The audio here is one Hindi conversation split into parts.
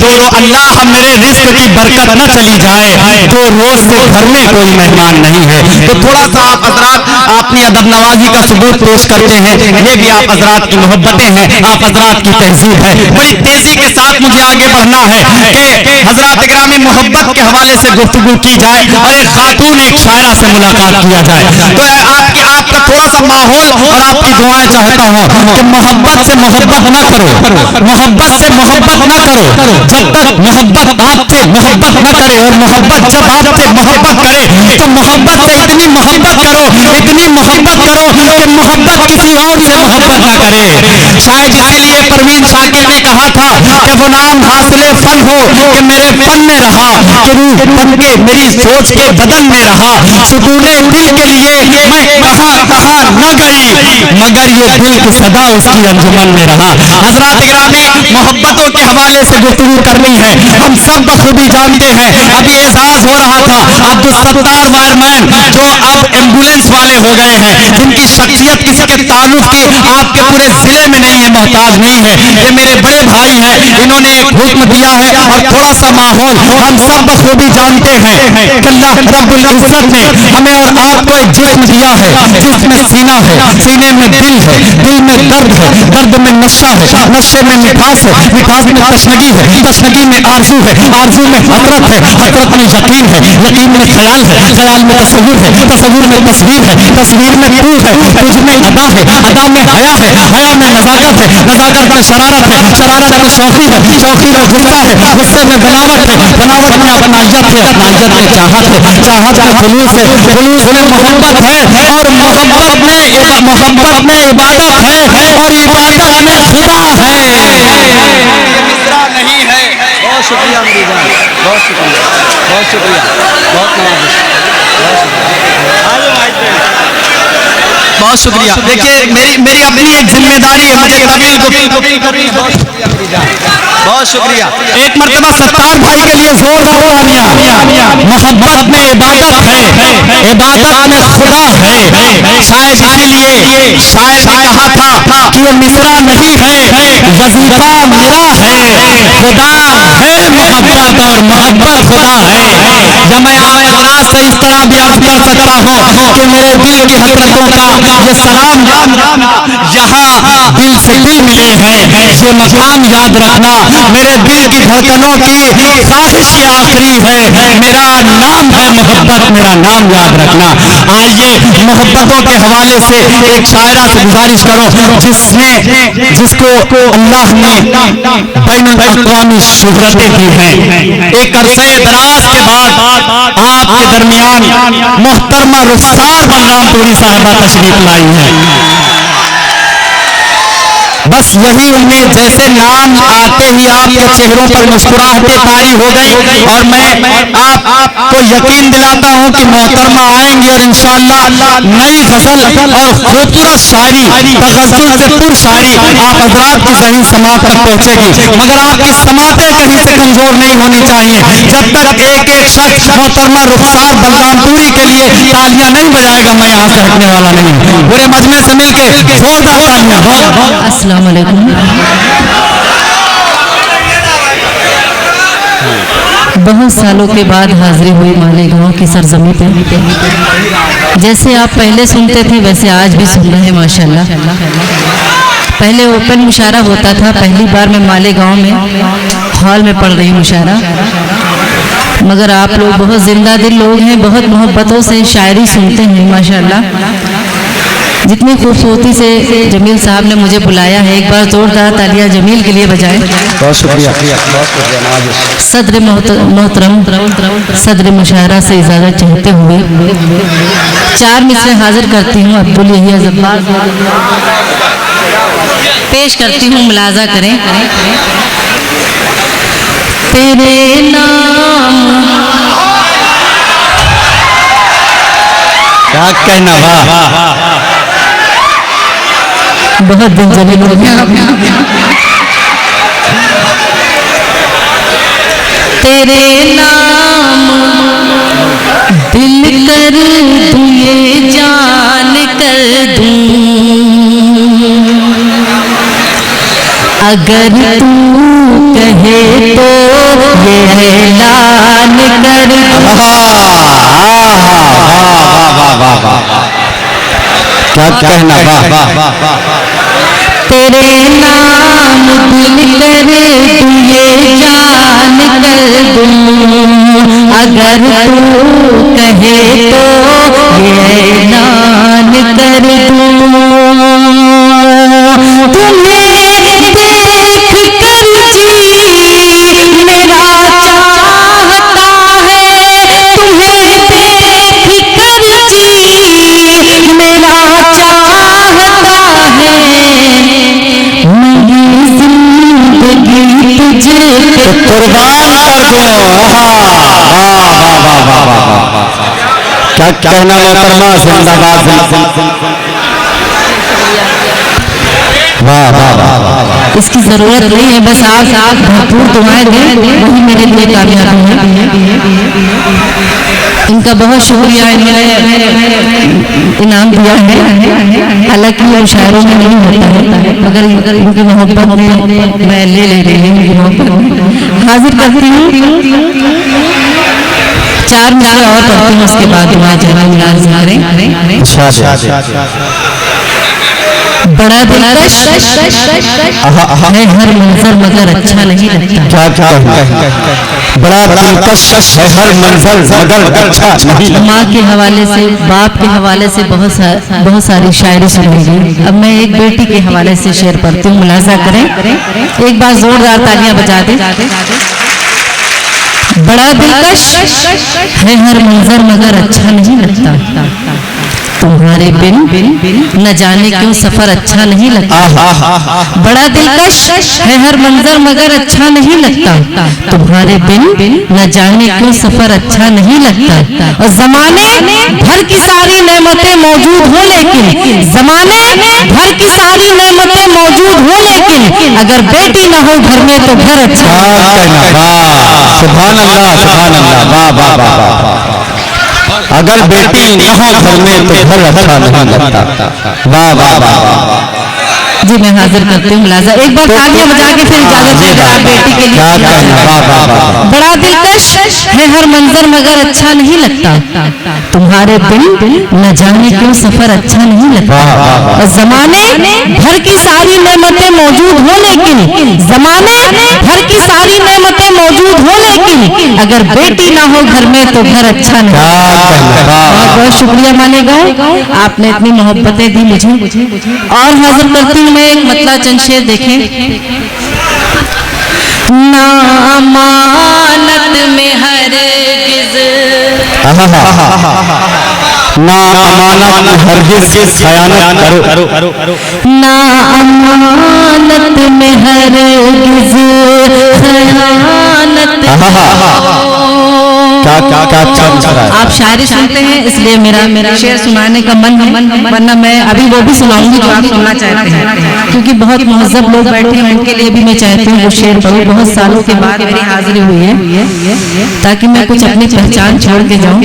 तो अल्लाह मेरे रिस्क की बरकत न चली जाए, तो रोज से घर में कोई मेहमान नहीं है। तो थोड़ा सा आप हजरात अपनी अदब नवाजी का सबूत पेश करते हैं, ये भी आप हजरात की मोहब्बतें हैं, आप हजरात की तहजीब है। बड़ी तेजी के साथ मुझे आगे बढ़ना है कि हजरात इकरामी मोहब्बत के हवाले से गुफ्तगू की जाए और एक खातून एक शायरा से मुलाकात किया जाए। तो आपका थोड़ा सा माहौल और आपकी दुआएं चाहता हूँ कि मोहब्बत से मोहब्बत न करो, मोहब्बत से मोहब्बत न करो जब तक मोहब्बत आपसे मोहब्बत न करे, और मोहब्बत जब आपसे मोहब्बत करे तो मोहब्बत से इतनी मोहब्बत करो, इतनी मोहब्बत करो कि मोहब्बत किसी और से मोहब्बत न करे। शायद इसीलिए परवीन शाकिर ने कहा था कि गुलाम हासिले फन हो कि मेरे फन में रहा, कि रूह बन के मेरी सोच के बदन में रहा, सुकूने दिल के लिए मैं कहां कहां न गई, मगर ये दिल की सदा उसकी अंजुमन में रहा। हजरात इकरामी मोहब्बतों के हवाले से गुफ्तगू करनी है। हम सब बखूबी जानते हैं, अभी एहसास हो रहा था अब्दुल सत्तार वायरमैन जो अब एम्बुलेंस वाले हो गए हैं, जिनकी शख्सियत किसी के ताल्लुक की आपके पूरे जिले में नहीं है, मोहताज नहीं है, ये मेरे बड़े भाई हैं, इन्होंने एक हुक्म दिया है। और थोड़ा सा माहौल हम सब बखूबी जानते हैं कि अल्लाह रब्बुल इज्जत ने हमें और आपको एक जिस्म दिया है, जिसमें सीना है, सीने में दिल है, दिल में दर्द है, दर्द में नशा है, नशे में मिठास है, मिठास में तशनगी है, तशनगी में आरजू है, आरजू में हसरत है, हसरत में यकीन है, यकीन में ख्याल है, ख्याल में तस्वीर है, तस्वीर में तस्वीर है, तस्वीर में तू है, तुझ में अदा है, अदा में हया है, हया में नजाकत है, नजाकत में शरारत है, शरारत में शौकी है, शौकी में गुस्सा है, गुस्से में बनावट है, बनावट में अपनाइयत है, अपनाइयत में चाहत है, चाहत में जुलूस है, जुलूस में मोहब्बत है, और मोहब्बत में इबादत है, और इबादत में खुदा है। मिसरा नहीं है। बहुत शुक्रिया मेरी जान, बहुत शुक्रिया, बहुत शुक्रिया, बहुत नवाज़िश, बहुत शुक्रिया। देखिए मेरी अपनी एक जिम्मेदारी है, मुझे तवील बहुत शुक्रिया। एक मर्तबा सत्तार भाई के लिए जोरदार तालियां। मोहब्बत में इबादत है, इबादत में खुदा है। शायद इसीलिए शायर ने कहा था कि ये मिसरा नहीं है, वजीफा मेरा है, खुदा है मोहब्बत और मोहब्बत खुदा है। जब मैं आवाज़ से इस तरह भी अर्ज कर सकता हूँ कि मेरे दिल की हसरतों का ये सलाम, यहाँ दिल से दिल मिले हैं, ये मकाम याद रखना, मेरे दिल की धड़कनों की ख्वाहिश ये आखिरी है, मेरा नाम है मोहब्बत, मेरा नाम याद रखना। आइए मोहब्बतों के हवाले से एक शायरा से गुजारिश करो जिसको अल्लाह ने बैनुल अक़वामी शोहरतें दी हैं। एक अरसे दराज के बाद आपके दरमियान मोहतरमा रुखसार बलरामपुरी साहिबा तशरीफ लाई है। बस यही उम्मीद, जैसे नाम आते ही आपके चेहरों पर मुस्कुराहटें तारी हो गई, और मैं आपको यकीन दिलाता हूं कि मोहतरमा आएंगी और इंशाअल्लाह नई गजल और खूबसूरत शायरी, तगज़्ज़ुल से पुर शायरी आप हजरात की ज़हीन समात तक पहुंचेगी। मगर आपकी समातें कहीं से कमजोर नहीं होनी चाहिए। जब तक एक एक शख्स मोहतरमा रुखसार बलरामपुरी के लिए तालियां नहीं बजाएगा, मैं यहाँ से हटने वाला नहीं। पूरे मजमे से मिलकर जोरदार तालियां। बहुत सालों के बाद हाजिरी हुई मालेगांव की सरजमी पे। जैसे आप पहले सुनते थे वैसे आज भी सुन रहे हैं माशाल्लाह। पहले ओपन मुशायरा होता था, पहली बार मैं मालेगांव में हॉल में पढ़ रही मुशायरा, मगर आप लोग बहुत जिंदा दिल लोग हैं, बहुत मोहब्बतों से शायरी सुनते हैं माशाल्लाह। जितनी खूबसूरती से जमील साहब ने मुझे बुलाया है, एक बार जोरदार तालियां जमील के लिए बजाएं। बहुत शुक्रिया, बहुत शुक्रिया। सदर मोहतरम सदर मुशायरा से इजाज़त चाहते हुए 4 मिसरे हाजिर करती हूँ। अब्दुल यहिया ज़ब्बार पेश करती हूँ, मुलाजा करें। तेरे नाम क्या कहना, वाह, बहुत दिन जमील हो गया। तेरे नाम दिल कर दूं, ये जान कर दूं, अगर तू कहे तो ये ऐलान कर क्या कहना, तेरे नाम दिल करे तू ये जान कर दूं, अगर तू कहे तो ये ऐलान कर दूं। तुम्हें देख कर जी मेरा चाहता है, तुम्हें देख कर जी मेरा चाहता है, मेरी जिंदगी तुझे कुर्बान कर दूं। क्या कहना मोहतरमा, जिंदाबाद। वाह वाह वाह। इसकी जरूरत नहीं है, बस आप भरपूर दुआएं दें, वही मेरे लिए कामयाबी है। इनका बहुत शुक्रिया, इन्होंने इनाम दिया है। हालांकि ये शायरों में नहीं होता है, मगर इनकी मोहब्बत में मैं ले रही हूँ। हाजिर करती हूँ, 4 मिसरे और पढ़ती हूँ, उसके बाद दुआएं जनाब करें। बड़ा दिलकश है हर मंजर मगर अच्छा नहीं लगता। क्या बड़ा दिलकश है हर मंजर मगर अच्छा नहीं लगता। माँ के हवाले से, बाप के हवाले से बहुत सारी शायरी सुनेंगे। अब मैं एक बेटी के हवाले से शेर पढ़ती हूँ, मुलाजा करें। एक बार जोरदार तालियां बजा दें। बड़ा दिलकश है हर मंजर मगर अच्छा नहीं लगता, तुम्हारे बिन न जाने क्यों सफर अच्छा नहीं लगता। बड़ा दिलकश है हर मंजर मगर अच्छा नहीं लगता, तुम्हारे बिन न जाने क्यों सफर अच्छा नहीं लगता। और जमाने भर की सारी नेमतें मौजूद हो, लेकिन जमाने भर की सारी नेमतें मौजूद हो, लेकिन अगर बेटी न हो घर में तो घर अच्छा। सुभान अल्लाह, सुभान अल्लाह, वाह वाह वाह। अगर बेटी न हो घर में तो घर अच्छा नहीं लगता। वाह वाह वाह। जी मैं हाजिर करती हूँ मुलाजा। एक बार तालियां बजा के फिर इजाजत दीजिए आप बेटी के लिए। बड़ा दिलकश है हर मंजर मगर अच्छा नहीं लगता, तुम्हारे बिन न जाने क्यों सफर अच्छा नहीं लगता। और जमाने भर की सारी नेमतें मौजूद हो, लेकिन जमाने भर की सारी नेमतें मौजूद हो, लेकिन अगर बेटी ना हो घर में तो घर अच्छा नहीं। बहुत बहुत शुक्रिया मानेगा, आपने इतनी मोहब्बतें दी मुझे। और हाजिर करती हूँ मैं एक मतला चंद शेर। देखें, ना अमानत में हरगिज़, ना अमानत हरगिज़ खयानत करो, ना अमानत में हरगिज़ खयानत करो। आप शायरी सुनते हैं इसलिए मेरा शेर सुनाने का मन है, वरना मैं अभी वो भी सुनाऊंगी जो आप सुनना चाहते हैं, क्योंकि बहुत महज़ब लोग बैठे हैं, उनके लिए भी मैं चाहती हूँ वो शेर पढ़ूं। बहुत सालों के बाद मेरी हाजिरी हुई है, ताकि मैं कुछ अपनी पहचान छोड़ के जाऊँ।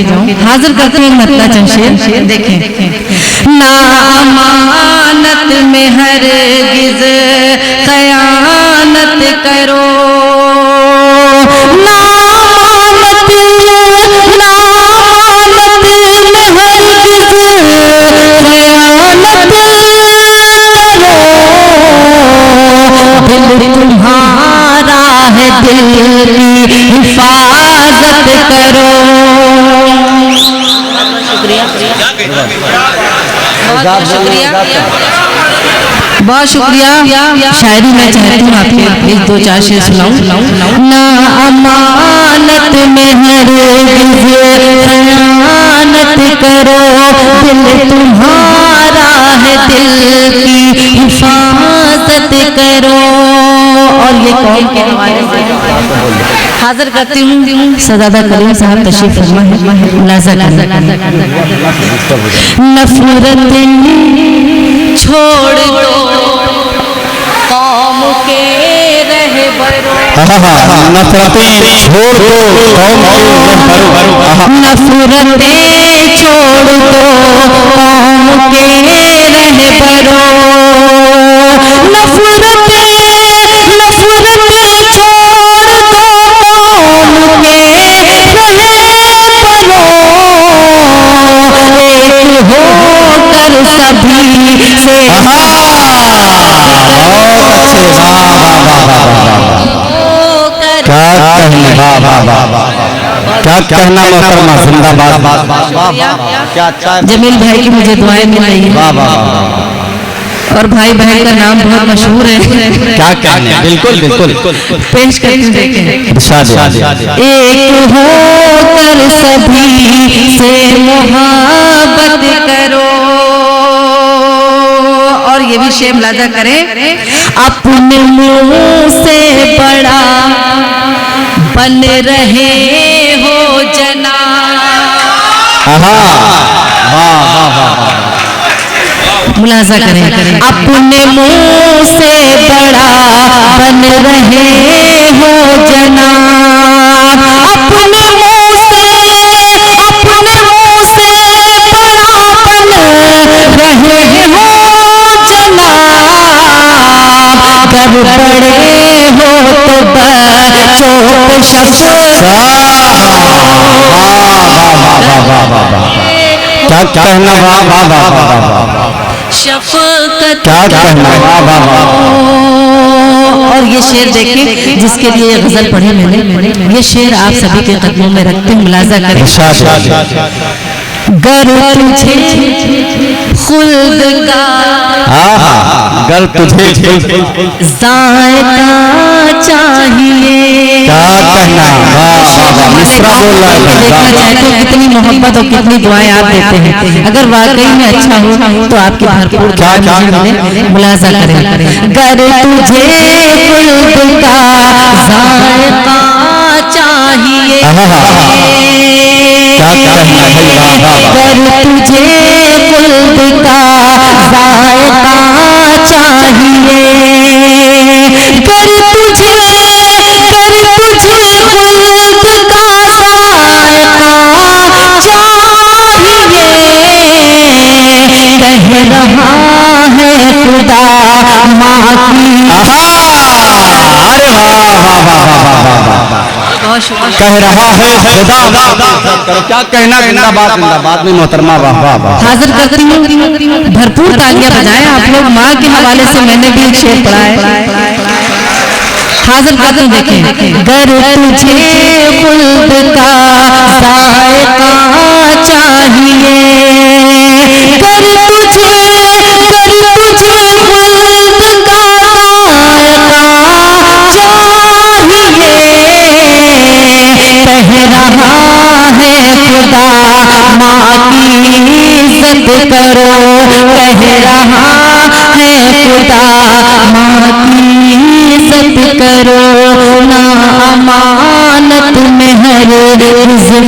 हाजिर करते हैं मतला चंद शेर। देखें, ना अमानत में हरगिज़ खयानत करो, ना अमानत में हरगिज़ खयानत करो, दिल तुम्हारा है दिल की हिफाजत करो। बहुत शुक्रिया। शायरी मैं चाहती हूँ आपके प्लीज 2-4 शेर सुनाऊं। ना अमानत में हरगिज़ खयानत करो, दिल तुम्हारा है दिल की हिफाजत करो। और ये कौन के हवाले से हाजिर करती हूँ, सदादा करीम साहब तशरीफ फरमा है। मुलाजा नफरत छोड़ दो कौम के रहबरों, नफरतें छोड़ दो कौम के रहबरों, नफरतें छोड़ दो कौम के रहबरों, नफरतें छोड़ दो कौम कहना मोहतरमा, जिंदाबाद। क्या अच्छा जमील भाई की मुझे दुआएं मिल रही है और भाई बहन का नाम बहुत मशहूर है। क्या कहने, बिल्कुल बिल्कुल पेश करके देखें। एक होकर सभी से मोहब्बत करो, और ये भी शेर मुलाजा करें, अपने मुंह से बड़ा बन रहे हो जना। मुलाजा करें, अपने मुंह से बड़ा बन रहे हो जना, अपने मुंह से बड़ा बन रहे हो जना, जब बड़े हो तो बच्चों को क्या कहना, शफकत क्या कहना। और ये शेर देखें जिसके लिए ये गजल पढ़ी मैंने, ये शेर आप सभी के कदमों में रखते हैं, मुलाजा करें। गर तुझे खुल्द का, गर तुझे जायका चाहिए। क्या कहना, मिसरा बोल रहा है। देखना चाहते हो कितनी मोहब्बत और कितनी दुआएं आप देते हैं। अगर वाकई में अच्छा हो तो आपकी भरपूर दुआएं मुलाजा करें। गर तुझे खुल्द का जायका चाहिए, गर तुझे खुल्द का जायका चाहिए, गर तुझे खुल्द का जायका चाहिए, कह रहा है खुदा माँ की। कह रहा है खुदा, क्या कहना, जिंदाबाद जिंदाबाद में मोहतरमा, वाह वाह वाह। हाजिर करती हूँ, भरपूर तालियां बजाएं आप लोग। माँ के हवाले से मैंने भी एक शेर पढ़ा है, हाजिर करते देखें। गर तुझे खुल्द का जायका चाहिए, गर तुझे खुल्द का जायका चाहिए, कह रहा है खुदा माँ की इज्जत करो, कह रहा है खुदा माँ की इज्जत करो, ना अमानत में हर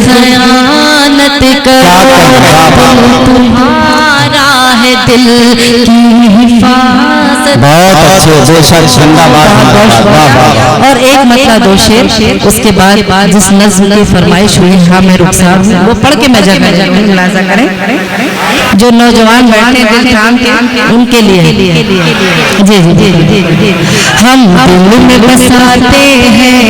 खयानत करो, तुम्हारा है दिल की हिफाजत। बहुत अच्छे, बेशक, जिंदाबाद। और एक मतलब दो शेर, उसके बाद जिस नज़्म की फरमाइश हुई, हाँ मैं रुखसार हूँ, वो पढ़ के मैं जगह मुलाजा करें। जो नौजवान बैठे दिल थाम के, उनके लिए जी जी जी। हम दिल में बसाते हैं,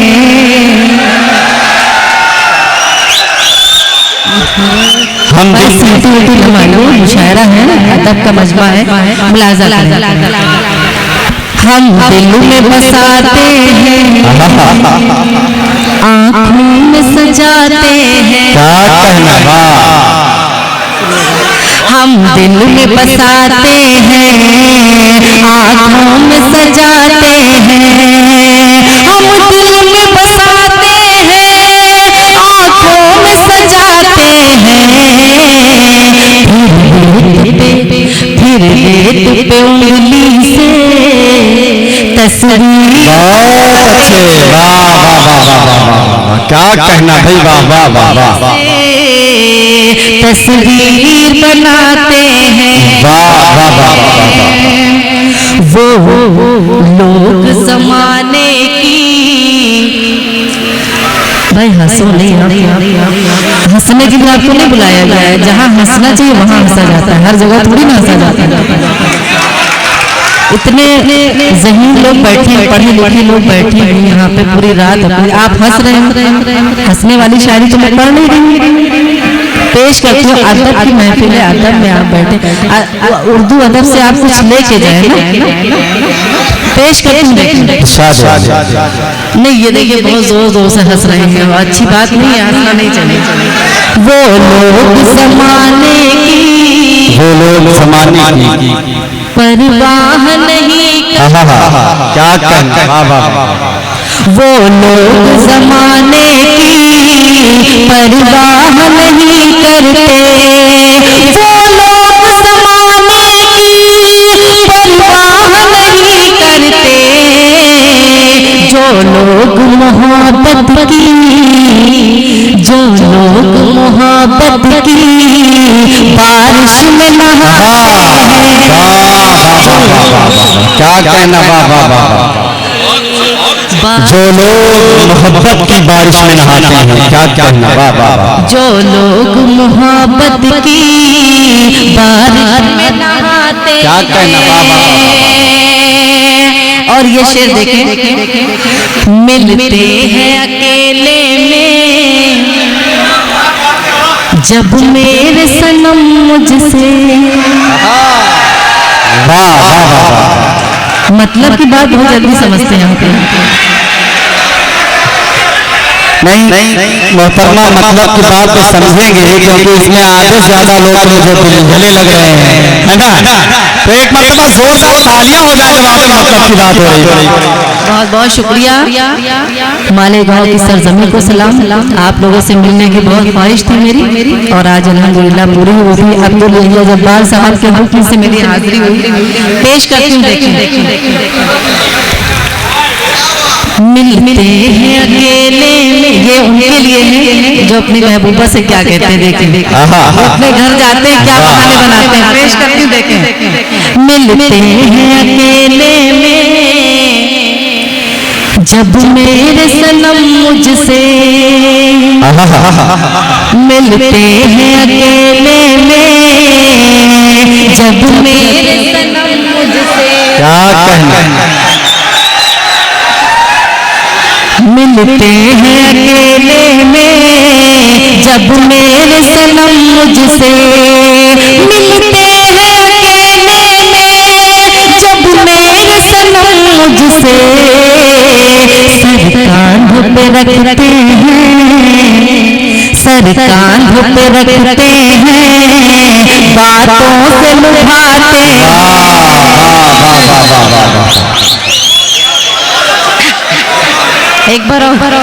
हम मुशायरा है, अदब का मजमा है, मुलाजा करें। हम दिल में बसाते हैं, आँखों में सजाते हैं, क्या कहना, हम दिल में बसाते हैं, आँखों में सजाते हैं, हम दिल में बसाते हैं, आँखों में सजाते हैं, फिर रेत पे उंगली से तस्वीर। बहुत अच्छे, वाह वाह वाह वाह, क्या कहना भाई, वाह वाह वाह वाह। तस्वीर बनाते हैं, वाह वाह वाह। वो लोग जमाने की। भाई हंसो नहीं, हंसने के लिए आपको नहीं बुलाया गया है, जहाँ हंसना चाहिए वहाँ हंसा जाता है, हर जगह थोड़ी ना हंसा जाता है। इतने ज़हीन लोग बैठे हैं, पढ़े लिखे लोग बैठे हैं यहाँ पे पूरी रात, आप हंस रहे हैं। हंसने वाली शायरी तो मैं पढ़ नहीं रही। पेश करती हूँ। अदब की महफिल है, अदब में आप बैठे, उर्दू अदब से आप कुछ लेके जाए ना, पेश करती हूँ। नहीं ये देखिए बहुत जोर जोर से हंस रहे हैं, अच्छी बात नहीं है, हंसना नहीं चाहिए। वो लोग ज़माने की, वो लोग ज़माने की परवाह नहीं करते, क्या कहना, वो लोग ज़माने की परवाह नहीं करते, वो लोग ज़माने की परवाह नहीं करते, जो लोग मोहब्बत की, जो लोग मोहब्बत की बारिश में नहाते हैं, क्या कहना, जो लोग मोहब्बत की बारिश में नहाते हैं, क्या कहना, जो लोग मोहब्बत की बारिश में नहाते, क्या कहना, और ये शेर देखें, मिलते हैं अकेले में जब मेरे सनम मुझसे, मतलब की बात बहुत जल्दी समझते हैं यहाँ पे। नहीं मोहतरमा, मतलब की बात तो समझेंगे, क्योंकि इसमें आधे से ज्यादा लोग जो गले लग रहे हैं, है ना, तो एक मरतबा जोरदार तालियां हो जाए जब आपके मतलब की बात हो रही है। बहुत बहुत शुक्रिया, मालेगांव की सरजमी को सलाम। आप लोगों से मिलने की बहुत ख्वाहिश थी मेरी, और आज अल्हम्दुलिल्लाह पूरी हो गई। अब्दुल यहिया जब्बार साहब के हुक्म से मेरी हाजिरी हुई। पेश करती हूँ, देखिए, मिलते हैं अकेले में, ये उनके लिए है जो अपनी महबूबा से क्या कहते हैं, देखिए अपने घर जाते हैं क्या बहाने बनाते हैं। पेश करती हूँ, देखें, मिलते हैं अकेले में जब मेरे सनम मुझसे, मिलते हैं अकेले में जब मेरे सनम मुझसे, क्या कहना, मिलते हैं अकेले में जब मेरे सनम मुझसे, मिलते हैं अकेले में जब मेरे सनम मुझसे, सर कांधों पे रखते हैं, सर कांधों पे रखते हैं, बातों से लुभाते हैं। एक बार और,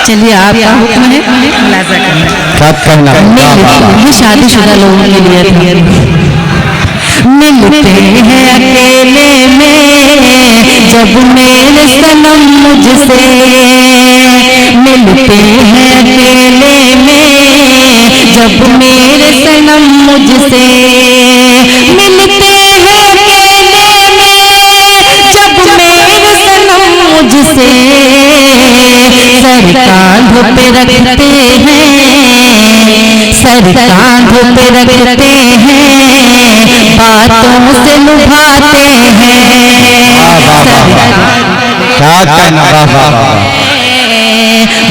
चलिए आपका हुक्म है, ये शादीशुदा लोगों के लिए। मिलते हैं अकेले में जब मेरे सनम मुझसे, मिलते हैं अकेले में जब मेरे सनम मुझसे, मिलते हैं अकेले में जब मेरे सनम मुझसे, सर कांधों पे रखते हैं, सर कांधों पे रखते हैं, बातों से लुभाते हैं,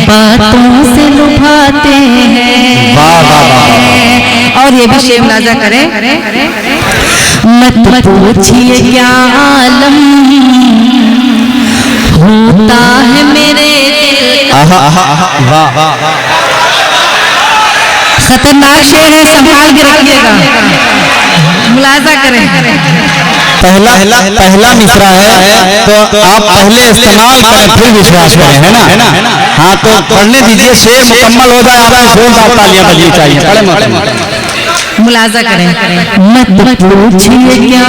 बातों से लुभाते हैं। और ये भी शेर अंदाजा करें, मत पूछिए क्या आलम होता है मेरे दिल का, खतरनाक शेर है, संभाल के रखिएगा, मुलाजा करें। पहला मिसरा है, तो आप पहले इस्तेमाल करें फिर विश्वास करें, है ना। हाँ तो पढ़ने दीजिए, शेर मुकम्मल हो जाए, आप जोरदार तालियां बजनी चाहिए, पढ़े मुलाजा करें, मत पूछिए क्या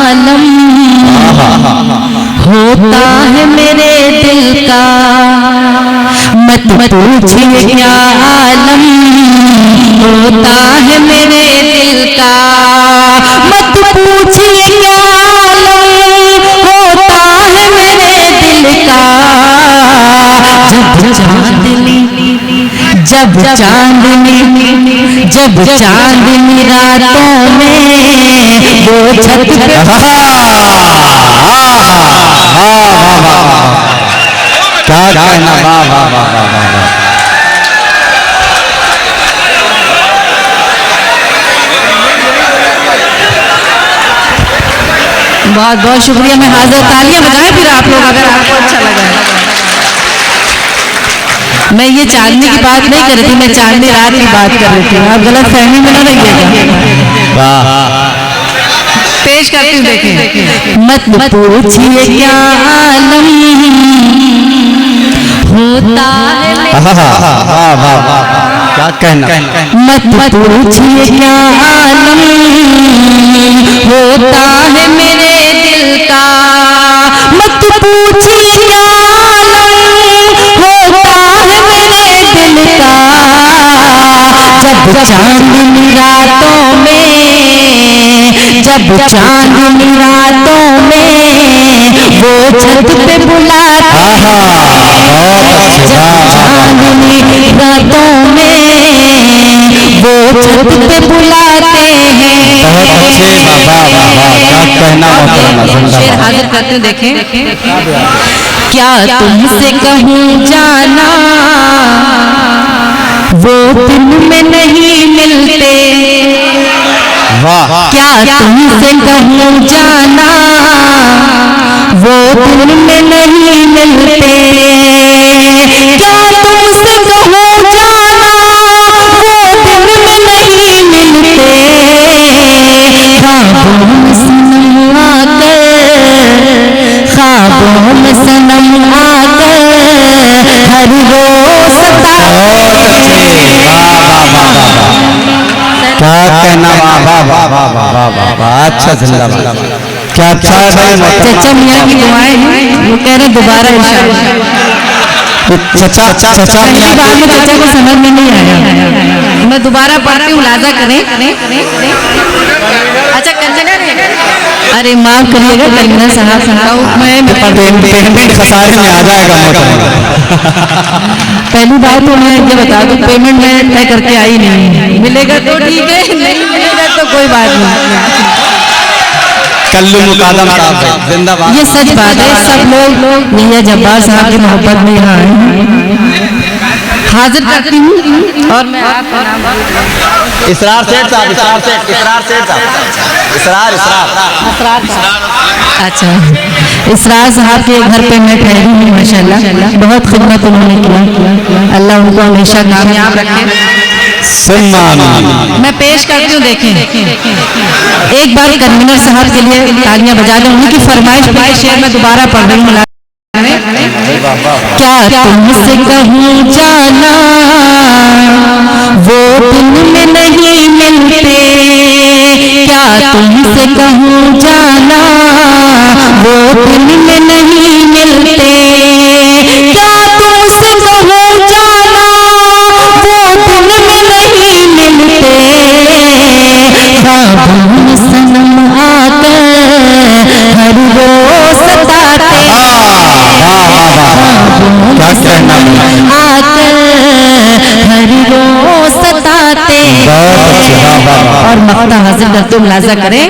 आलम होता है मेरे दिल का, मत पूछिए क्या आलम होता है मेरे दिल का, मत पूछिए क्या आलम होता है मेरे दिल का, जब चांदनी रातों में वो छत पे, क्या कहना, बहुत बहुत शुक्रिया। मैं हाजिर, तालियां बजाएं फिर आप लोग अगर आपको अच्छा लगा है। मैं ये चांदनी की बात नहीं कर रही थी, मैं चांदनी रात की बात कर रही थी। आप गलत फहमी में ना रहिएगा। पेश करती हूँ, देखें। मत पूछिए क्या आलम होता है, क्या कहना। मत पूछिए क्या आलम होता है मेरे दिल का, मत पूछिए क्या आलम होता है मेरे दिल का। जब चांदनी रातों में, जब चांदनी रातों में वो छत पे बुलाते हैं, जब चांदनी रातों में वो छत पे बुलाते हैं। शेर हाजिर करते हैं, देखें। क्या तुमसे कहूँ जाना वो दिन में नहीं मिलते, क्या तुमसे कहूँ जाना वो दिन में नहीं मिलते, क्या तुमसे कहूँ जाना वो दिन में नहीं मिलते। ख्वाबों में सनम आकर, ख्वाबों में सनम आकर हर रोज सताते हैं। क्या कहना। अच्छा जिंदाबाद। क्या अच्छा है। चचा मियाँ की दुआएं हैं, वो कह रहे दोबारा चचा पहली बार में चचा को समझ में नहीं आया, मैं दोबारा पढ़ती हूँ, लाजा करें। अच्छा कंचना, अरे माफ करिएगा कंचना साहब, मैं पेमेंट खसारे में आ जाएगा। पहली बार तो मैं ये बता दूं, पेमेंट मैं तय करके आई नहीं, मिलेगा तो ठीक है, नहीं मिलेगा तो कोई बात नहीं। कल्लू मुकादम साहब जिंदाबाद। ये सच बात है, सब लोग मियां जब्बार साहब की मोहब्बत में यहाँ आए। हाजिर करती हूँ और मैं इसरार सेठ साहब, अच्छा इसरार साहब के घर पे मैं ठहरी हूँ। माशाल्लाह बहुत खिदमत उन्होंने किया, अल्लाह उनको हमेशा कामयाब रखे। मैं पेश करती हूँ, देखें। एक बार कन्वीनर साहब के लिए तालियां बजा दें, उनकी फरमाइश पे शेर मैं दोबारा पढ़ रही हूँ। क्या तुमसे कहूँ जाना वो दिन में नहीं मिलते, क्या तुमसे कहूँ जाना वो दिन में नहीं मिलते, क्या तुमसे कहूँ जाना वो दिन में नहीं मिलते। ख्वाबों में सनम आकर हर रोज सताते हैं, आकर हर रोज सताते हैं। और मक्ता हाजिर करते मुलाजा करें।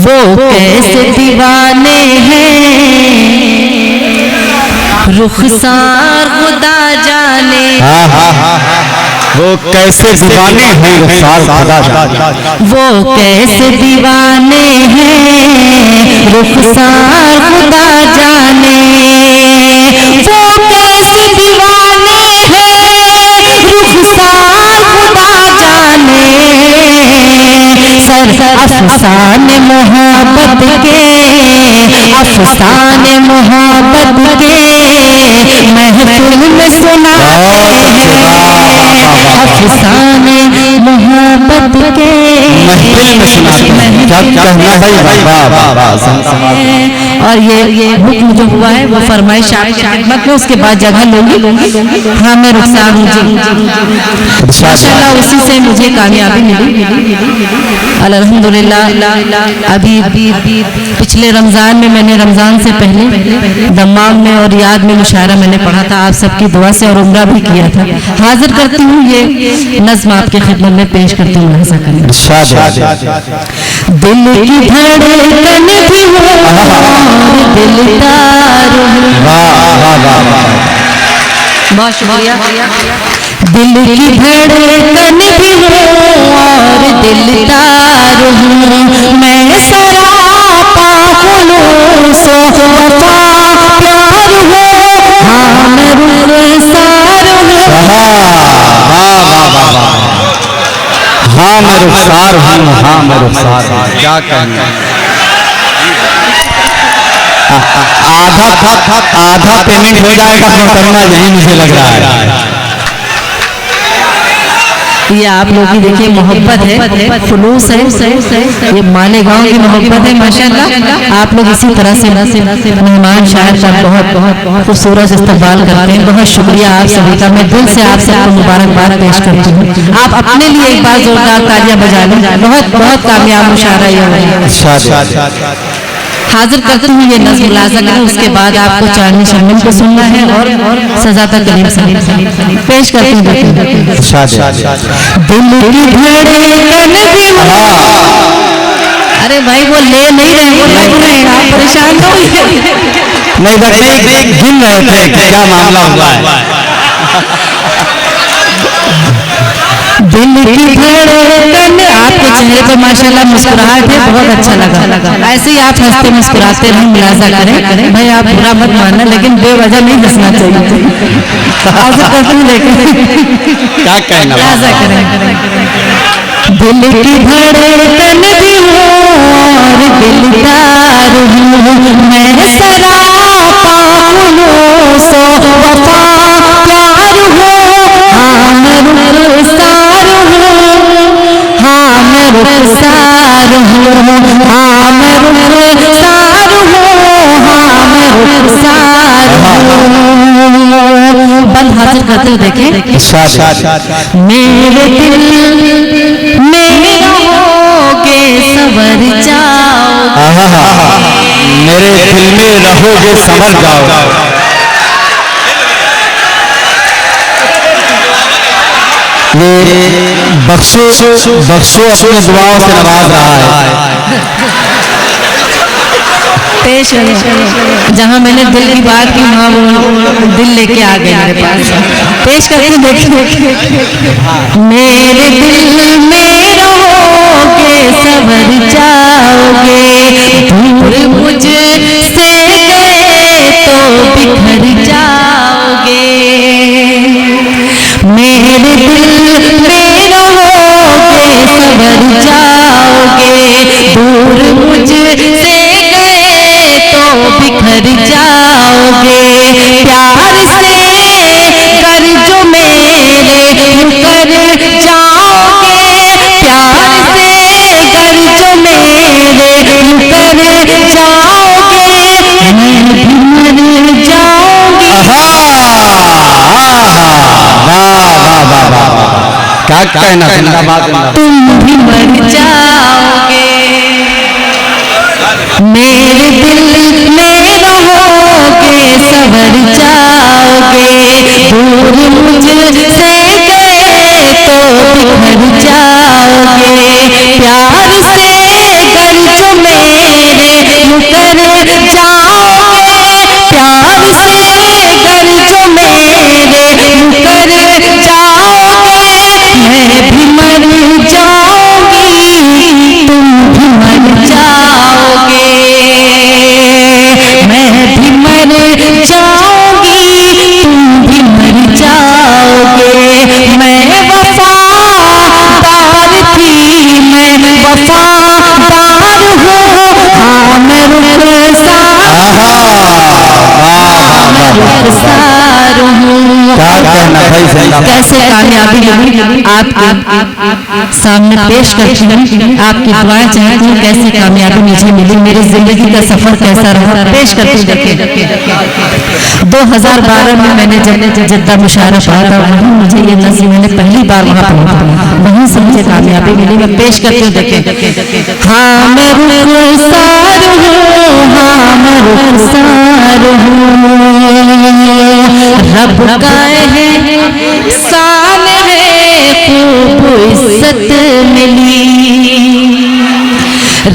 वो कैसे दीवाने हैं रुखसार खुदा जाने, वो कैसे दीवाने हैं रुखसार खुदा जाने, वो कैसे दीवाने हैं रुखसार खुदा जाने, वो कैसे दीवाने हैं रुखसार खुदा जाने। सर अफसाने मोहब्बत के, अफसाने मोहब्बत के महफिल में सुनाते हैं, अफसाने मोहब्बत के महफिल में सुनाते हैं। क्या कहना है। और ये हुक्म जो हुआ है वो फरमाइश आपकी खिदमत में, उसके बाद जगह लूंगी। हाँ मैं रुखसार हूँ जी, माशाल्लाह उसी से मुझे कामयाबी मिली अल्हम्दुलिल्लाह। अभी पिछले रमज़ान में मैंने रमज़ान से पहले दमाम में और याद में मुशायरा मैंने पढ़ा था, आप सबकी दुआ से, और उम्रा भी किया था। हाजिर करती हूँ ये नज़्म आपके खिदमत में पेश करती हूँ। ऐसा करें। दिल की धड़कन भी हो दिलदार, बहुत शुक्रिया। दिल की धड़कन भी हूँ और दिलदार हूँ, मैं शराब पाखुलूसो वफा प्यार हो, हाँ मैं रुखसार हूँ। हाँ मैं रुखसार हूँ, हाँ मैं रुखसार हूँ। क्या कहना, आधा पेमेंट हो जाएगा तो करना यही मुझे लग रहा है। ये आप लोग की देखिए मोहब्बत है, खुलूस है, ये मालेगांव की मोहब्बत है माशाल्लाह। आप लोग इसी तरह से मेहमान शायर का बहुत खूबसूरत इस्तेमाल करते हैं। बहुत शुक्रिया आप सभी का, मैं दिल से आप सबको मुबारकबाद पेश करती हूँ। आप अपने लिए एक बार जोरदार तालियां बजा लें। बहुत कामयाब मुशायरा ये है। हाजिर करती हूँ ये नज़्म मुलाज़ा करें, उसके बाद आपको चांदनी शर्मिन को सुनना है और सजादा करीम सलीम पेश करती हूँ। दिल की धड़कन भी हो। अरे भाई वो ले नहीं रहे, आप परेशान हो। नहीं बस गिन रहे थे क्या मामला हुआ है। दिल की धड़कन, आपके चेहरे पर माशाल्लाह मुस्कुराहट है, बहुत अच्छा लगा। ऐसे ही आप हंसते मुस्कुराते रहें, मुलाजा करें। भाई आप बुरा मत मानना, लेकिन बेवजह नहीं हंसना चाहिए। हाजिर करती हूँ, लेकिन क्या कहना, मुलाजा करें। दिल की धड़कन भी हो और दिलदार हूँ मैं, सरापा खुलूसो वफा प्यार हो, हाँ मैं रुखसार हूँ, हाँ मैं रुखसार हूँ, हाँ मैं रुखसार हूँ, हाँ मैं रुखसार हूँ। बंद हाजिर करते हो देखें। मेरे दिल में रहोगे संवर जाओगे, मेरे दिल में रहोगे संवर जाओगे। ये बख्शो अपनी दुआओं से नवाज रहा है। पेश जहाँ मैंने दिल की बात की वहाँ वो दिल लेके आ गए मेरे पास। पेश करके देखिए। मेरे दिल में रहोगे संवर जाओगे, दूर मुझसे गए तो बिखर जाओगे। मेरे दिल में रहोगे संवर जाओगे, दूर मुझसे गए तो बिखर जाओगे। प्यार से कर जो मेरे मुकर जाओगे, प्यार से कर जो मेरे मुकर जाओगे, मैं भी मर जाऊंगी। क्या कहना, तुम भी मर जाओगे। मेरे दिल में रहोगे संवर जाओगे, दूर मुझसे गए तो बिखर जाओगे। प्यार से कर जो मेरे मुकर जाओगे, प्यार से कर जो मेरे मुकर जाओगे, मैं भी मर जाऊंगी, तुम भी मर जाओगे। मैं भी मर जाऊंगी, तुम भी मर जाओगे। मैं वफादार थी, मैं वफादार हूँ, हाँ मैं रुखसार हूँ। कैसे कामयाबी आपके सामने पेश करती हूँ, आपकी दुआएं चाहती हूँ। कैसे कामयाबी मुझे मिली, मेरी जिंदगी का सफर कैसा रहा, पेश करती हूँ। देखिए 2012 में मैंने जब जिद्दा मुशायरा पढ़ा था, वहीं मुझे ये नज़्म मैंने पहली बार वहाँ पढ़ा था, वहीं से मुझे कामयाबी मिली। मैं पेश करती हूँ। देखिए हाँ मैं रुखसार हूँ, हाँ मैं रुखसार हूँ। रब का है शान है, खूब इज्जत मिली।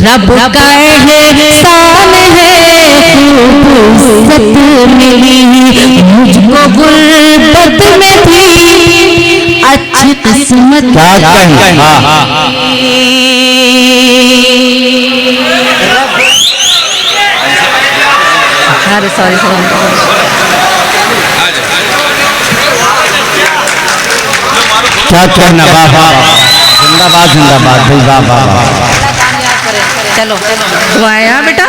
रब का है शान है, खूब इज्जत मिली। मुझको गुर्बत में भी अच्छी किस्मत अरे सॉरी क्या कहना, वाह वाह, जिंदाबाद जिंदाबाद भाई, वाह वाह वाह। चलो तो आया बेटा,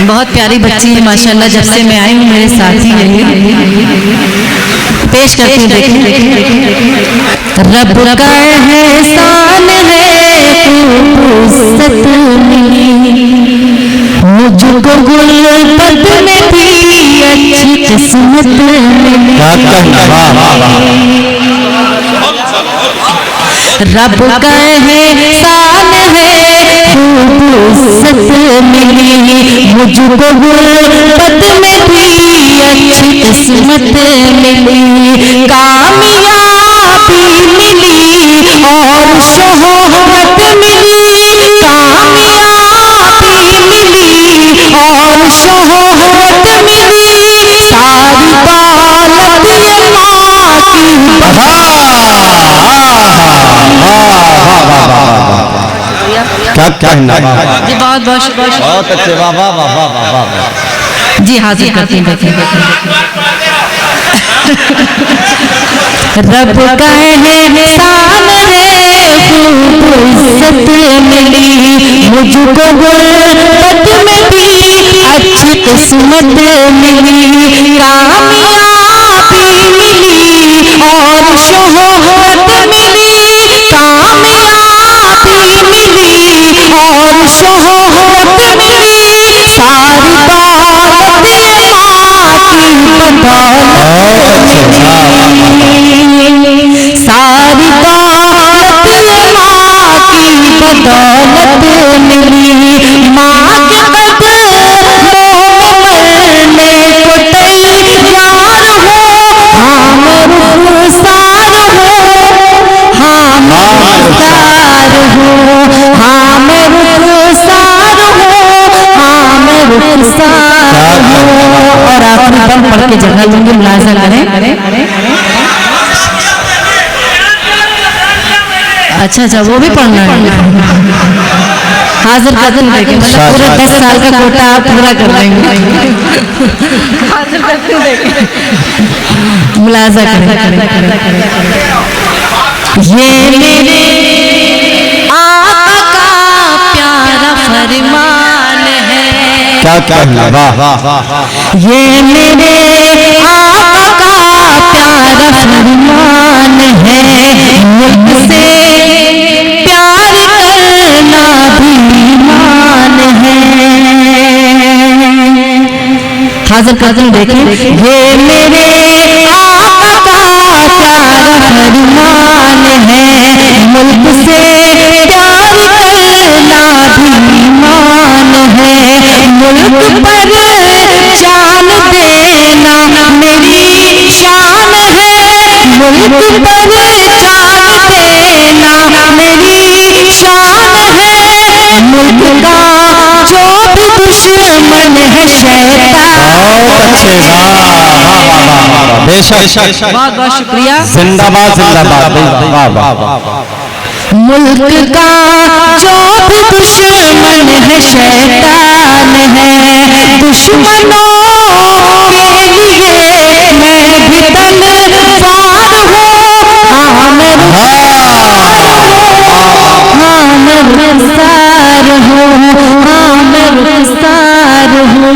बहुत प्यारी बच्ची है माशाल्लाह। जब से मैं आई हूँ मेरे साथ ही रही। पेश करती हूँ, देखिए। रब का एहसान है फुर्सत मिली, मुझको गुलबत में भी अच्छी किस्मत मिली। क्या कहना, वाह वाह वाह। रब का एहसान है फुर्सत मिली, मुझको गुलबत में भी अच्छी किस्मत मिली। कामयाबी मिली और शोहरत मिली, कामयाबी मिली और शोहरत मिली। सारी दौलत ये माँ की क्या कहना, जी बहुत बहुत बहुत अच्छे, वाह वाह वाह वाह वाह। जी हाजिर करती हैं, देखिए। रब का एहसान है फुर्सत मिली, मुझको गुलबत में भी अच्छी किस्मत मिली। कामयाबी मिली और शोहरत मिली, कामयाबी मिली और शोहरत मिली। सारी दौलत ये माँ की बदौलत मिली, सारी दौलत ये माँ की बदौलत मिली। माँ के कदमों में मरने को तैयार हो, हाँ मैं रुखसार हूँ, हाँ मैं रुखसार हूँ, हाँ मैं रुखसार हूँ, हाँ मैं रुखसार हूँ। और आखिरी दम पढ़ के जगह लूंगी, मुलाजा करें। अच्छा वो भी पढ़ना है। हाजिर कदम देखें, मतलब पूरे 10 साल का कोटा आप पूरा कर लेंगे। हाजिर कदम देखें, मुलाजा करें। ये मेरे आका का प्यारा फरमान है। क्या कहना, वाह वाह वाह। ये मेरे आका का प्यारा फरमान है, मुझसे प्यार करना भी ईमान है। हाजिर कदम देखें। ये मेरे आका का प्यारा फरमान है, मुल्क से प्यार करना भी ईमान है। मुल्क पर जान देना मेरी शान है, मुल्क पर जान देना मेरी शान है। मुल्क का जो भी दुश्मन है शैतान। बेशक, बहुत बहुत शुक्रिया। जिंदाबाद जिंदाबाद, वाह वाह वाह। मुल्क का जो भी दुश्मन है शैतान है, दुश्मनों के लिए मैं भी तलवार हूँ, हाँ मैं रुखसार हूँ, हाँ मैं रुखसार हूँ।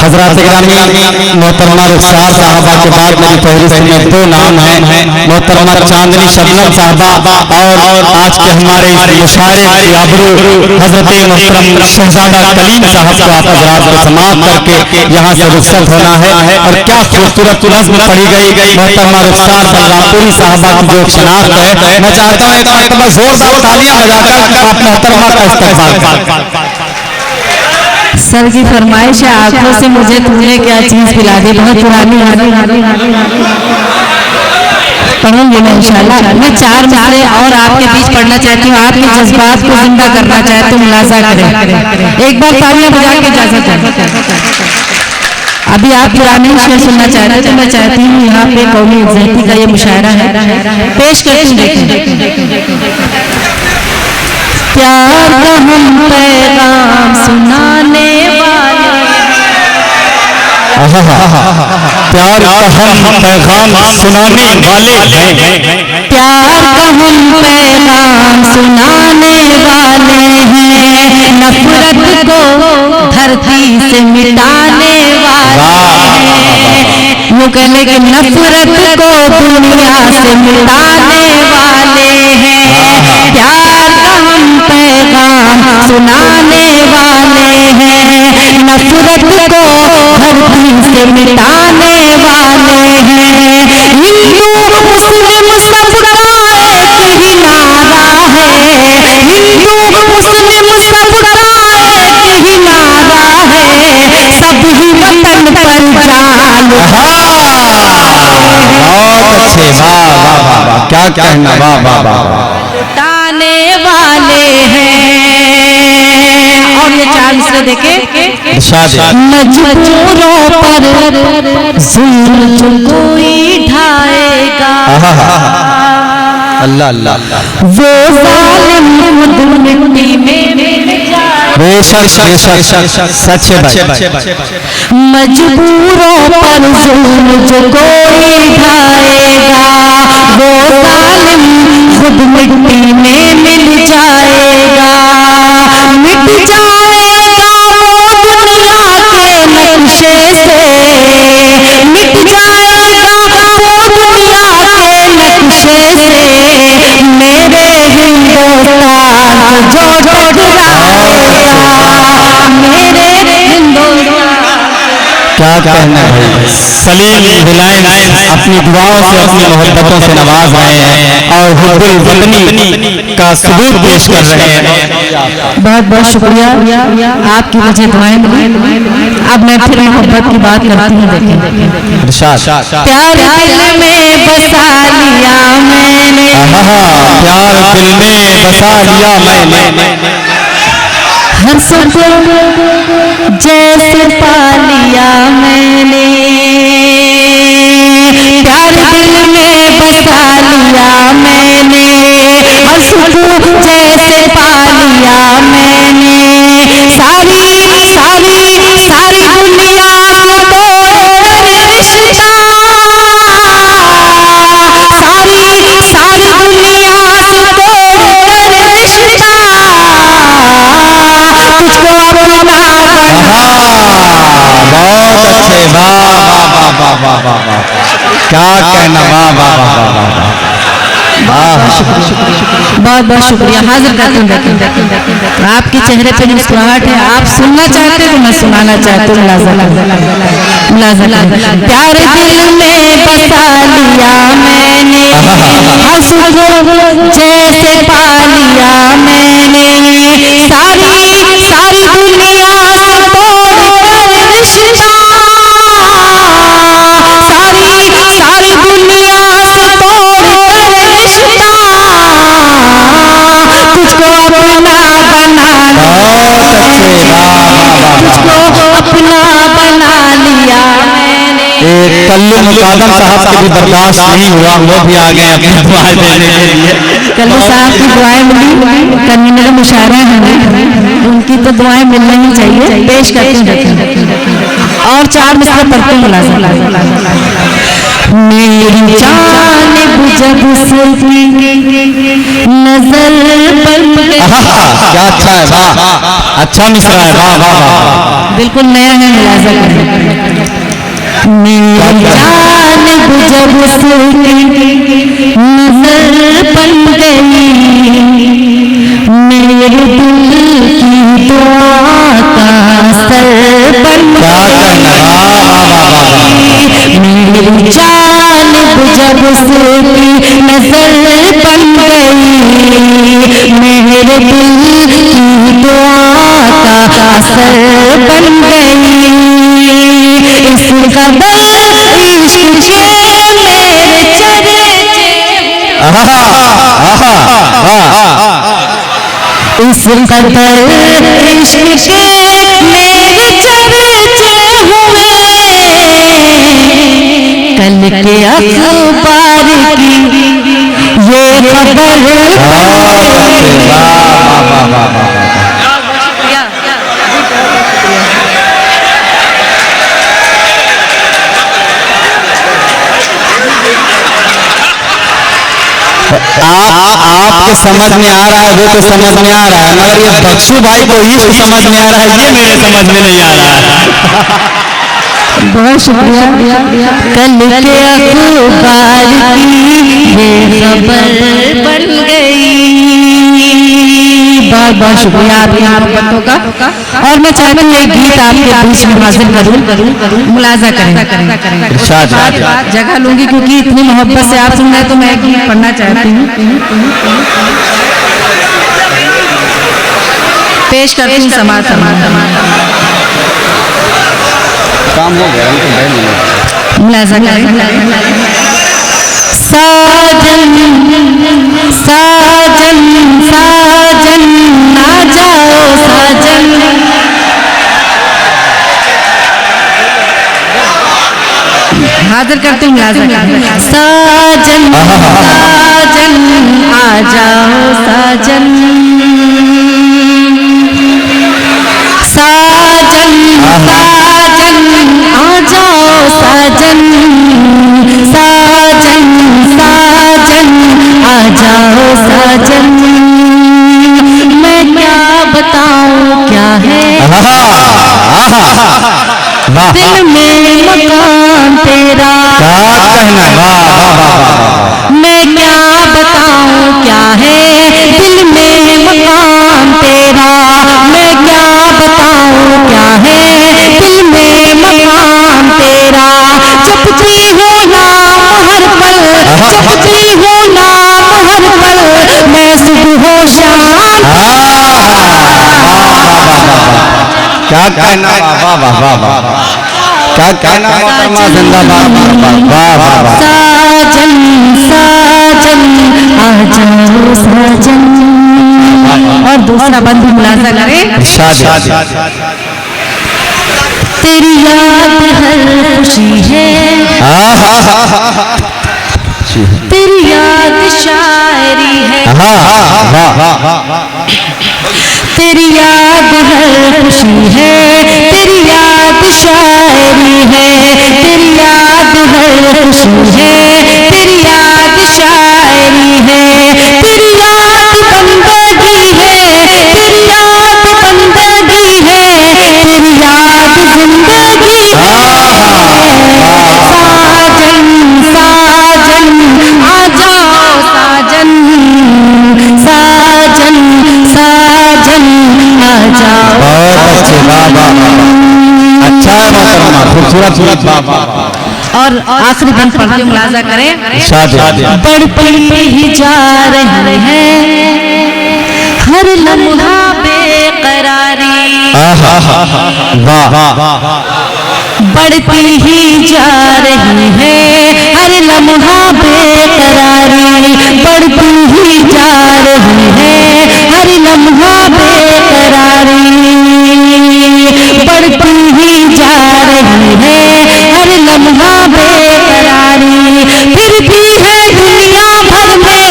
हजरात गिरामी, मोहतरमा रुखसार साहबा के बाद मेरी फहरिस्त में 2 नाम हैं, मोहतरमा चांदनी शबनम साहबा और आज के हमारे मुशायरे की आबरू हजरत मोहतरम शहजादा कलीम साहब को आप हजरात को समाप्त करके यहाँ से रुखसत होना है। और क्या खूबसूरत नज़्म पढ़ी गई मोहतरमा रुखसार बलरामपुरी साहबा की जो शनाख्त है, मैं चाहता हूँ एक मरतबा जोरदार तालियां बजाकर आप मोहतरमा का इस्तकबाल। सर की फरमाइश है, आंखों से मुझे तुमने क्या चीज पिला दी। बहुत पुरानी पढ़ूंगी मैं इंशाल्लाह। मैं 4 मिसरे और आपके बीच पढ़ना चाहती हूँ। आपके जज्बात को जिंदा करना चाहती हूँ, मुलाजा करें। एक बार तालियां बजा के इजाजत है। अभी आप पुराने शेर सुनना चाह रहे हैं तो मैं चाहती हूँ यहाँ पे कौमी अफजाती का ये मुशायरा है, पेश करती हूँ। प्यार का हम पैगाम सुनाने वाले, प्यार का हम पैगाम सुनाने वाले हैं, प्यार का हम पैगाम सुनाने वाले हैं, नफरत को धरती से मिटाने वाले हैं। वो कहने के नफरत को दुनिया से मिटाने वाले हैं। प्यार का हम पैगाम सुनाने वाले हैं, नफरत को धरती से मिटाने वाले हैं। हिंदू मुस्लिम सबका एक ही नारा है, हिंदू मुस्लिम सबका एक ही नारा है, सभी वतन पर जान। बहुत अच्छे, वाह वाह वाह, क्या कहना, वाह वाह वाह, लुटाने वाले हैं। और ये चार मिसरे देखे, मजबूरों पर जुल्म कोई ढाएगा, अल्लाह अल्लाह, वो जालिम खुद मिट्टी में मिल जाए। बेशक सच है भाई। मजबूरों पर जुल्म जो कोई ढाएगा, वो जालिम खुद मिट्टी में मिल जाएगा। मिट जाएगा वो दुनिया के नक्शे से, मिट जाएगा वो दुनिया के नक्शे से, मेरे हिंदुस्तान जो टकराएगा, मेरे हिंदुस्तान। क्या कहना भाई। सलीम हिलाइन अपनी दुआओं से, अपनी मोहब्बतों से नवाज रहे हैं और हुब्बुल वतनी का सबूत पेश कर रहे हैं। बहुत बहुत शुक्रिया, आपकी मुझे दुआएं मिली। अब मैं फिर मोहब्बत की बात करती हूँ। देखें, प्यार दिल में बसा लिया मैंने, प्यार दिल में बसा लिया मैंने, हर सबको जैसे पा लिया मैंने। प्यार दिल में बसा लिया मैंने, हर सबको जैसे पा लिया मैंने। सारी सारी सारी दुनिया से तोड़कर रिश्ता, सारी सारी दुनिया से तोड़कर रिश्ता, तुझको अपना बना। बहुत अच्छे, वाह वाह वाह वाह वाह वाह, क्या कहना, वाह वाह वाह वाह, बहुत बहुत शुक्रिया। हाजिर करते हैं। आपके चेहरे पे मुस्कुराहट है, आप सुनना चाहते तो मैं सुनाना चाहती हूँ। प्यार दिल में बसा लिया मैंने, हंसो जैसे पा लिया मैंने। सारी सारी दुनिया से तोड़कर रिश्ता, सारी सारी दुनिया से तोड़कर रिश्ता, तुझको अपना बना लिया, तुझको अपना बना लिया मैंने। एक कल्लू मुकादम साहब से भी बर्दाश्त नहीं हुआ, वो भी आ गए अपनी दुआएं देने के लिए। कल्लू साहब की दुआएं मिली, कन्वीनर मुशायरा है, उनकी तो दुआएं मिलनी ही चाहिए। पेश करते हैं और चार मिसरे पढ़ते हैं। मेरी जानिब जब से नजर बन गई, क्या अच्छा है, वाह, अच्छा मिसरा है, वाह वाह वाह, बिल्कुल नया है, मुलाजा करें। मेरी जानिब जब से नजर बन गई, मेरे दिल की दुआ का असर बन गई। मेरी जानिब जब से नजर बन गई, मेरे दिल की दुआ का असर बन गई। इस कदर इश्क के मेरे चर्चे, इस कदर इश्क के मेरे चर्चे हुए, कल के अखबार की ये आपके समझ में आ रहा है, वो तो समझ में आ रहा है, मगर ये बख्शू भाई को ही समझ में आ रहा है, ये मेरे समझ में नहीं आ रहा है। बहुत शुक्रिया। कल के अखबार की ये खबर बन गई। बहुत बहुत शुक्रिया आपकी मोहब्बतों का। और मैं चाहती हूँ एक गीत आपके बीच में हाजिर करूँ, मुलाजा करें। जगह लूंगी क्योंकि इतनी मोहब्बत से आप सुन रहे हैं, तो मैं एक गीत पढ़ना चाहती हूँ। पेश करती हूँ समाज काम हो गया, मुलाजा करें। साजन साजन साजन आ जाओ साजन, हाजिर करते हैं मुलाजा करें। साजन साजन आ जाओ साजन, साजन साजन आ जाओ साजन, साजन साजन आ जाओ साजन। मैं क्या बताऊं क्या है दिल में मकान तेरा, मैं क्या बताऊं क्या है दिल में मकान तेरा, मैं क्या बताऊं क्या है दिल में मकान तेरा। जपती हो नाम हर पल, जपती हो नाम हर पल, मैं सुबह हो शाम। क्या कहना, वाह वाह वाह वाह, क्या कहना मोहतरमा, जिंदाबाद। साजन साजन आ जाओ साजन। और दूसरा बंद मुलाजा करें। तेरी याद हर खुशी है, तेरी याद शायरी है, तेरी याद हर खुशी है, तेरी याद शायरी है, तेरी याद हर खुशी है, तेरी याद शायरी है, तेरी याद बंदगी है, तेरी याद बंदगी है, तेरी याद जिंदगी है। साजन साजन आ जाओ साजन, साजन साजन आ जाओ। बहुत अच्छे, वाह वाह, अच्छा है मोहतरमा, खूबसूरत सूरत, वाह वाह। और आखिरी बंद पढ़ते मुलाजा करें। बढ़ती ही जा रही है हर लम्हा बेकरारी, बढ़ती ही जा रही है हर लम्हा बेकरारी, बढ़ती ही जा रही है हर लम्हा बेकरारी, बढ़ती ही जा रही है हर लम्हा बेकरारी। फिर भी है दुनिया भर में,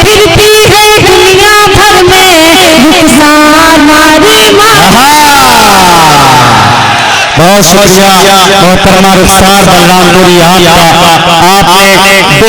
फिर भी है दुनिया भर में नुकसान हमारी। बहुत शुक्रिया मोहतरमा रुखसार बलरामपुरी आपका, आपने